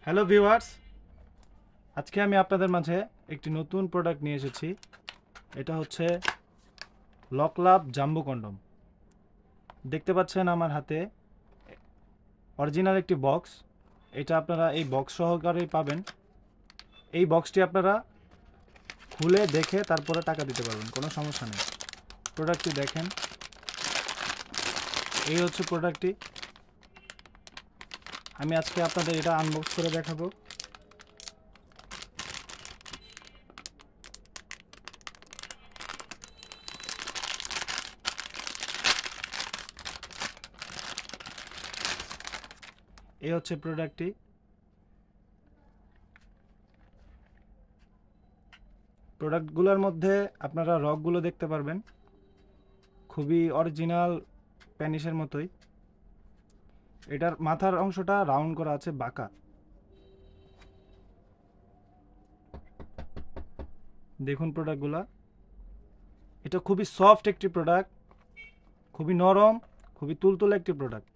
Hello viewers, আজকে আমি আপনাদের মাঝে একটি নতুন প্রোডাক্ট নিয়ে এসেছি। এটা হচ্ছে লকলাভ জাম্বো কন্ডম। দেখতে পাচ্ছেন আমার হাতে অরিজিনাল একটি বক্স। এটা আপনারা এই বক্স সহকারেই পাবেন। এই বক্সটি আপনারা খুলে দেখে তারপরে টাকা দিতে পারবেন, কোনো সমস্যা নেই। প্রোডাক্টটি দেখেন, এই হচ্ছে প্রোডাক্টটি। আমি আজকে আপনাদের এটা আনবক্স করে দেখাবো। এই হচ্ছে প্রোডাক্টটি। প্রোডাক্টগুলোর মধ্যে আপনারা রকগুলো দেখতে পারবেন, খুবই অরিজিনাল প্যানিসের মতোই। এটার মাথার অংশটা রাউন্ড করা আছে, বাঁকা। দেখুন প্রোডাক্টগুলো, এটা খুবই সফট একটি প্রোডাক্ট, খুবই নরম, খুবই তুলতুলে একটি প্রোডাক্ট।